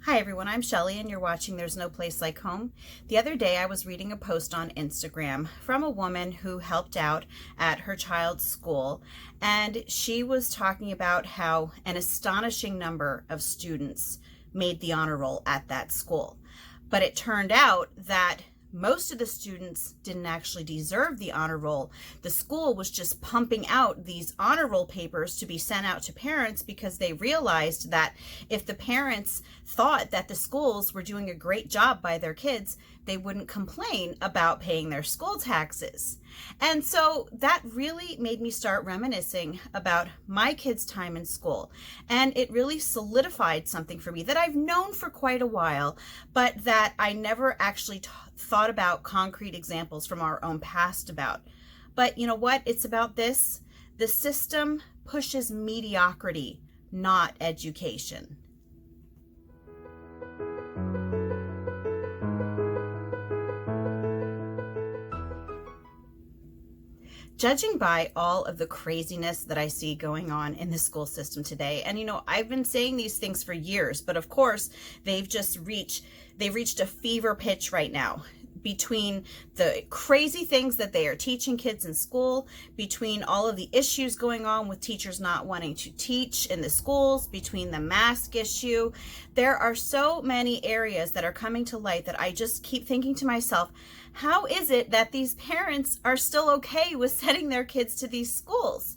Hi everyone, I'm Shelly and you're watching There's No Place Like Home. The other day I was reading a post on Instagram from a woman who helped out at her child's school, and she was talking about how an astonishing number of students made the honor roll at that school. But it turned out that most of the students didn't actually deserve the honor roll. The school was just pumping out these honor roll papers to be sent out to parents because they realized that if the parents thought that the schools were doing a great job by their kids, they wouldn't complain about paying their school taxes. And so that really made me start reminiscing about my kids' time in school. And it really solidified something for me that I've known for quite a while, but that I never actually thought about concrete examples from our own past about. But you know what? It's about this. The system pushes mediocrity, not education. Judging by all of the craziness that I see going on in the school system today, and I've been saying these things for years, but of course they've reached a fever pitch right now, between the crazy things that they are teaching kids in school, between all of the issues going on with teachers not wanting to teach in the schools, between the mask issue. There are so many areas that are coming to light that I just keep thinking to myself, how is it that these parents are still okay with sending their kids to these schools?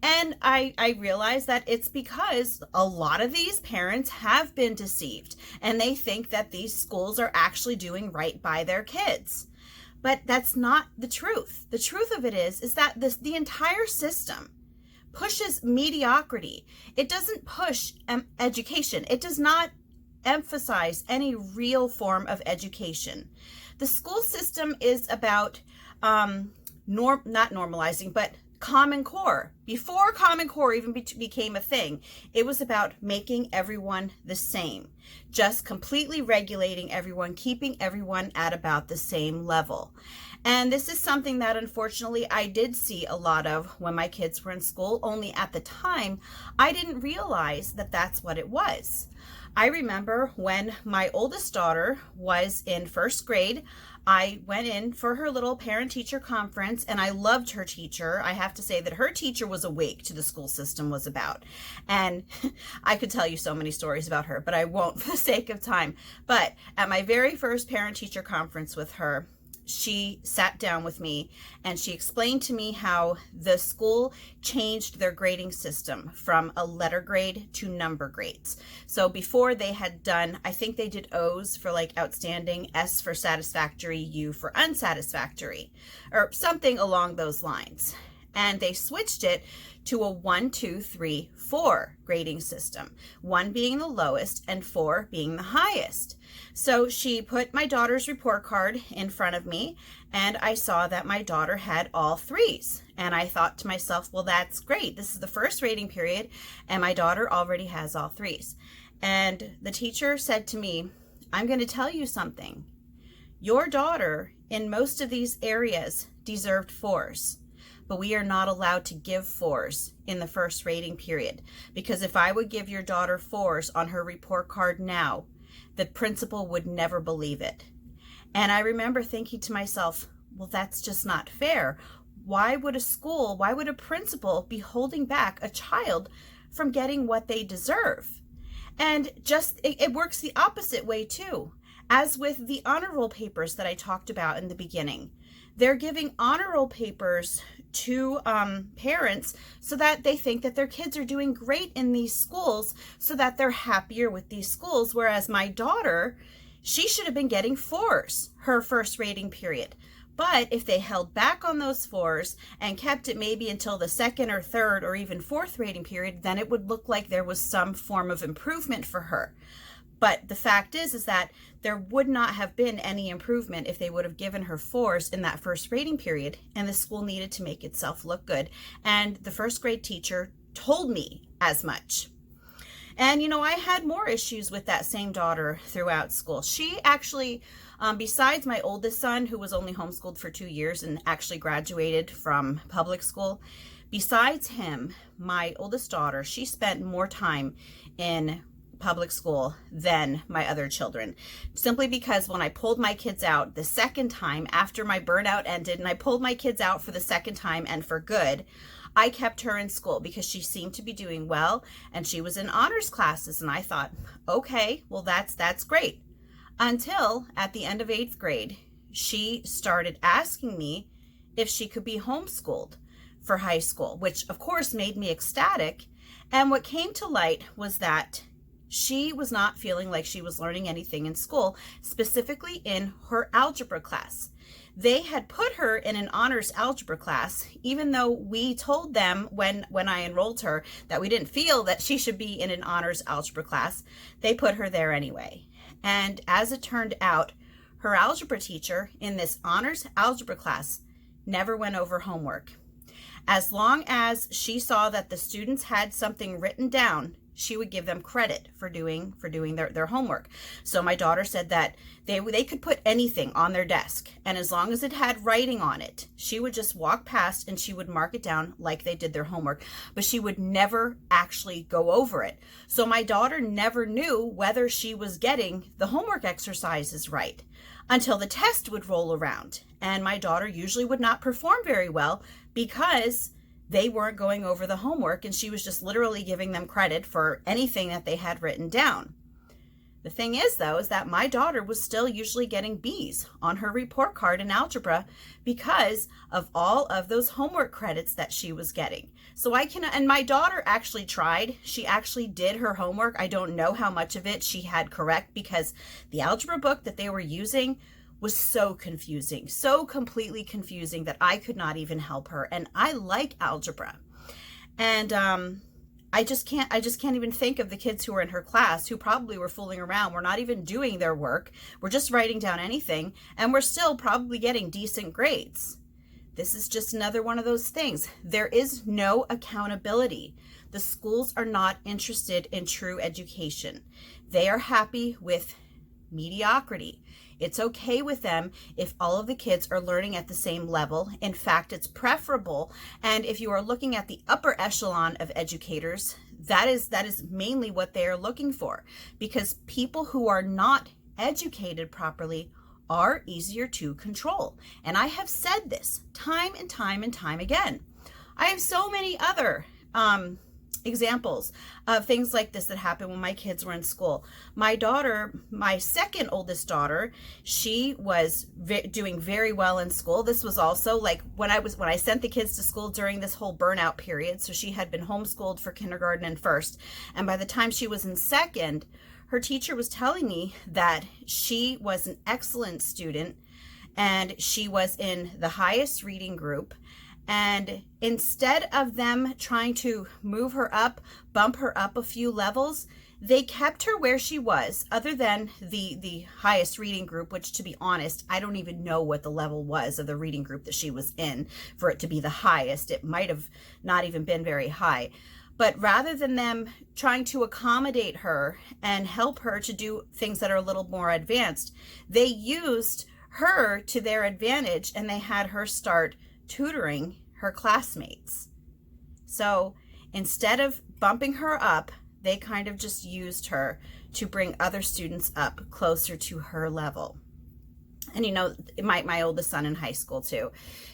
And I realize that it's because a lot of these parents have been deceived and they think that these schools are actually doing right by their kids. But that's not the truth. The truth of it is that the entire system pushes mediocrity. It doesn't push education. It does not emphasize any real form of education. The school system is about not normalizing, but Common Core. Before Common Core even became a thing, it was about making everyone the same, just completely regulating everyone, keeping everyone at about the same level. And this is something that unfortunately I did see a lot of when my kids were in school, only at the time I didn't realize that that's what it was. I remember when my oldest daughter was in first grade, I went in for her little parent-teacher conference, and I loved her teacher. I have to say that her teacher was awake to the school system was about. And I could tell you so many stories about her, but I won't for the sake of time. But at my very first parent-teacher conference with her, she sat down with me and she explained to me how the school changed their grading system from a letter grade to number grades. So before they had done, I think they did O's for like outstanding, S for satisfactory, U for unsatisfactory, or something along those lines. And they switched it to a 1, 2, 3, 4 grading system, 1 being the lowest and 4 being the highest. So she put my daughter's report card in front of me, and I saw that my daughter had all 3s. And I thought to myself, well, that's great. This is the first rating period, and my daughter already has all 3s. And the teacher said to me, I'm going to tell you something. Your daughter, in most of these areas, deserved 4s. But we are not allowed to give 4s in the first rating period, because if I would give your daughter 4s on her report card now, the principal would never believe it. And I remember thinking to myself, well, that's just not fair. Why would a principal be holding back a child from getting what they deserve? And it works the opposite way too. As with the honor roll papers that I talked about in the beginning, they're giving honor roll papers to parents so that they think that their kids are doing great in these schools, so that they're happier with these schools. Whereas my daughter, she should have been getting 4s her first rating period. But if they held back on those 4s and kept it maybe until the second or third or even 4th rating period, then it would look like there was some form of improvement for her. But the fact is that there would not have been any improvement if they would have given her 4s in that first rating period, and the school needed to make itself look good. And the first grade teacher told me as much. And I had more issues with that same daughter throughout school. She actually, besides my oldest son, who was only homeschooled for 2 years and actually graduated from public school, besides him, my oldest daughter, she spent more time in public school than my other children, simply because when I pulled my kids out the second time after my burnout ended, and I pulled my kids out for the second time and for good, I kept her in school because she seemed to be doing well and she was in honors classes. And I thought, okay, well, that's great. Until at the end of 8th grade, she started asking me if she could be homeschooled for high school, which of course made me ecstatic. And what came to light was that she was not feeling like she was learning anything in school, specifically in her algebra class. They had put her in an honors algebra class, even though we told them when I enrolled her that we didn't feel that she should be in an honors algebra class. They put her there anyway. And as it turned out, her algebra teacher in this honors algebra class never went over homework. As long as she saw that the students had something written down, she would give them credit for doing their homework. So my daughter said that they could put anything on their desk, and as long as it had writing on it, she would just walk past and she would mark it down like they did their homework, but she would never actually go over it. So my daughter never knew whether she was getting the homework exercises right until the test would roll around. And my daughter usually would not perform very well because they weren't going over the homework, and she was just literally giving them credit for anything that they had written down. The thing is, though, is that my daughter was still usually getting B's on her report card in algebra because of all of those homework credits that she was getting. So and my daughter actually tried. She actually did her homework. I don't know how much of it she had correct because the algebra book that they were using was so confusing, so completely confusing that I could not even help her. And I like algebra. And I just can't even think of the kids who were in her class who probably were fooling around. We're not even doing their work. We're just writing down anything, and we're still probably getting decent grades. This is just another one of those things. There is no accountability. The schools are not interested in true education. They are happy with mediocrity. It's okay with them if all of the kids are learning at the same level. In fact, it's preferable. And if you are looking at the upper echelon of educators, that is mainly what they are looking for, because people who are not educated properly are easier to control. And I have said this time and time and time again. I have so many other examples of things like this that happened when my kids were in school. My daughter, my second oldest daughter, she was doing very well in school. This was also like when I sent the kids to school during this whole burnout period. So she had been homeschooled for kindergarten and first. And by the time she was in second, her teacher was telling me that she was an excellent student and she was in the highest reading group. And instead of them trying to move her up, bump her up a few levels, they kept her where she was, other than the highest reading group, which, to be honest, I don't even know what the level was of the reading group that she was in for it to be the highest. It might have not even been very high. But rather than them trying to accommodate her and help her to do things that are a little more advanced, they used her to their advantage, and they had her start tutoring her classmates. So instead of bumping her up, they kind of just used her to bring other students up closer to her level. And my oldest son in high school too,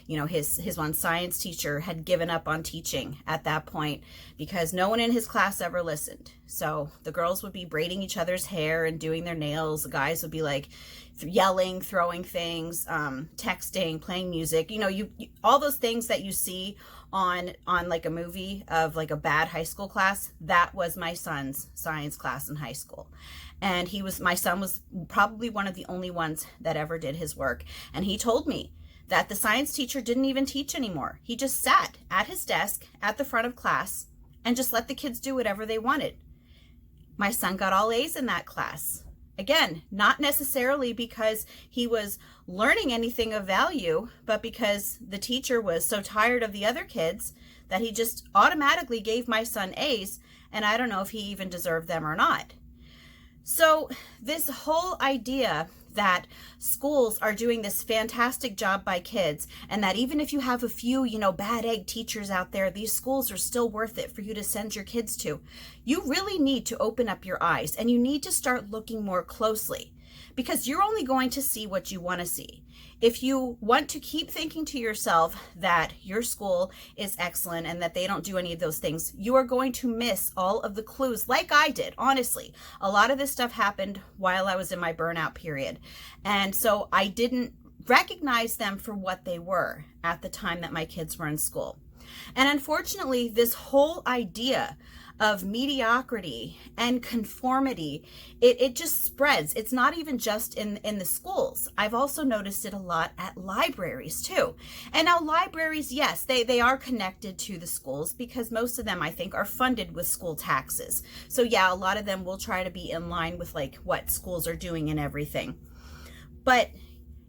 his one science teacher had given up on teaching at that point because no one in his class ever listened. So the girls would be braiding each other's hair and doing their nails. The guys would be like yelling, throwing things, texting, playing music. You all those things that you see on like a movie of like a bad high school class. That was my son's science class in high school. And my son was probably one of the only ones that ever did his work. And he told me that the science teacher didn't even teach anymore. He just sat at his desk at the front of class and just let the kids do whatever they wanted. My son got all A's in that class. Again, not necessarily because he was learning anything of value, but because the teacher was so tired of the other kids that he just automatically gave my son A's, and I don't know if he even deserved them or not. So this whole idea that schools are doing this fantastic job by kids, and that even if you have a few, bad egg teachers out there, these schools are still worth it for you to send your kids to. You really need to open up your eyes, and you need to start looking more closely, because you're only going to see what you want to see. If you want to keep thinking to yourself that your school is excellent and that they don't do any of those things, you are going to miss all of the clues, like I did. Honestly, a lot of this stuff happened while I was in my burnout period. And so I didn't recognize them for what they were at the time that my kids were in school. And unfortunately, this whole idea of mediocrity and conformity, it just spreads. It's not even just in the schools. I've also noticed it a lot at libraries too. And now libraries, yes, they are connected to the schools, because most of them, I think, are funded with school taxes. So yeah, a lot of them will try to be in line with like what schools are doing and everything. But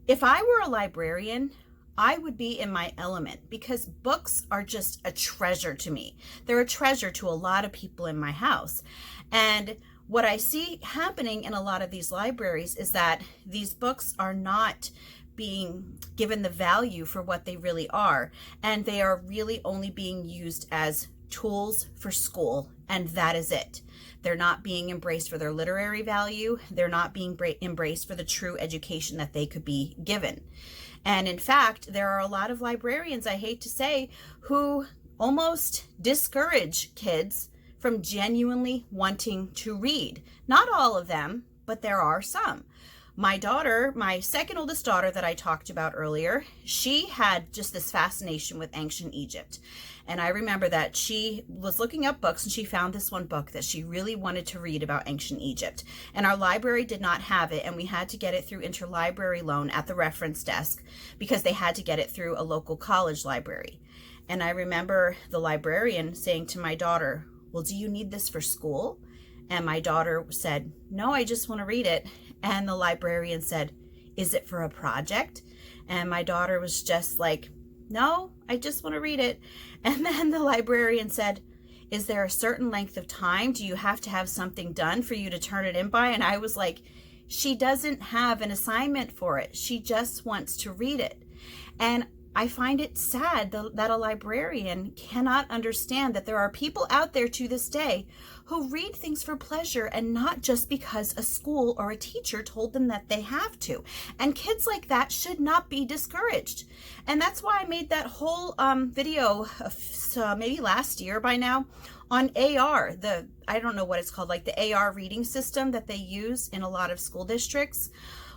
if I were a librarian, I would be in my element, because books are just a treasure to me. They're a treasure to a lot of people in my house. And what I see happening in a lot of these libraries is that these books are not being given the value for what they really are. And they are really only being used as tools for school, and that is it. They're not being embraced for their literary value. They're not being embraced for the true education that they could be given. And in fact, there are a lot of librarians, I hate to say, who almost discourage kids from genuinely wanting to read. Not all of them, but there are some. My daughter, my second oldest daughter that I talked about earlier, she had just this fascination with ancient Egypt. And I remember that she was looking up books and she found this one book that she really wanted to read about ancient Egypt. And our library did not have it, and we had to get it through interlibrary loan at the reference desk, because they had to get it through a local college library. And I remember the librarian saying to my daughter, "Well, do you need this for school?" And my daughter said, "No, I just want to read it." And the librarian said, "Is it for a project?" And my daughter was just like, "No, I just want to read it." And then the librarian said, "Is there a certain length of time? Do you have to have something done for you to turn it in by?" And I was like, she doesn't have an assignment for it. She just wants to read it. And I find it sad that a librarian cannot understand that there are people out there to this day who read things for pleasure and not just because a school or a teacher told them that they have to. And kids like that should not be discouraged. And that's why I made that whole video maybe last year by now on AR, I don't know what it's called, like the AR reading system that they use in a lot of school districts.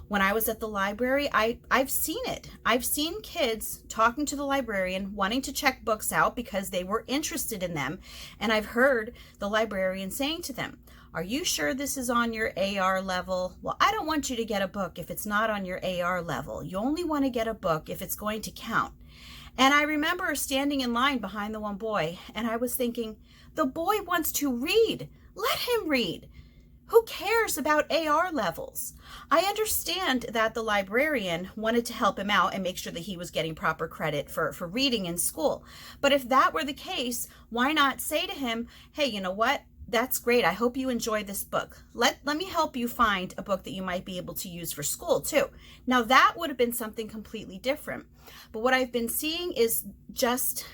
When I was at the library, I've seen it. I've seen kids talking to the librarian, wanting to check books out because they were interested in them. And I've heard the librarian saying to them, "Are you sure this is on your AR level?" "Well, I don't want you to get a book if it's not on your AR level. You only want to get a book if it's going to count." And I remember standing in line behind the one boy, and I was thinking, the boy wants to read. Let him read. Who cares about AR levels? I understand that the librarian wanted to help him out and make sure that he was getting proper credit for reading in school. But if that were the case, why not say to him, "Hey, you know what? That's great. I hope you enjoy this book. Let me help you find a book that you might be able to use for school too." Now that would have been something completely different. But what I've been seeing is just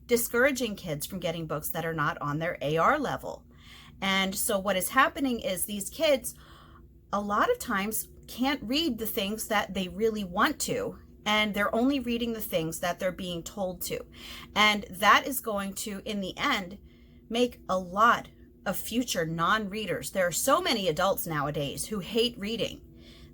discouraging kids from getting books that are not on their AR level. And so what is happening is these kids a lot of times can't read the things that they really want to, and they're only reading the things that they're being told to. And that is going to, in the end, make a lot of future non-readers. There are so many adults nowadays who hate reading.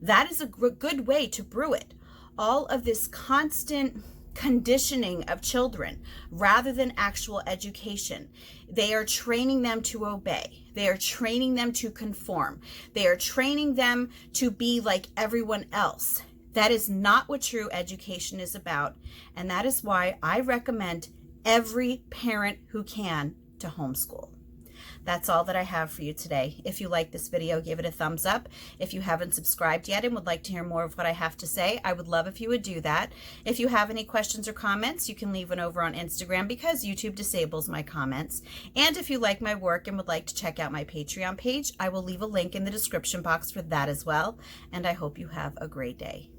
That is a good way to brew it. All of this constant conditioning of children rather than actual education. They are training them to obey. They are training them to conform. They are training them to be like everyone else. That is not what true education is about. And that is why I recommend every parent who can to homeschool. That's all that I have for you today. If you like this video, give it a thumbs up. If you haven't subscribed yet and would like to hear more of what I have to say, I would love if you would do that. If you have any questions or comments, you can leave one over on Instagram because YouTube disables my comments. And if you like my work and would like to check out my Patreon page, I will leave a link in the description box for that as well. And I hope you have a great day.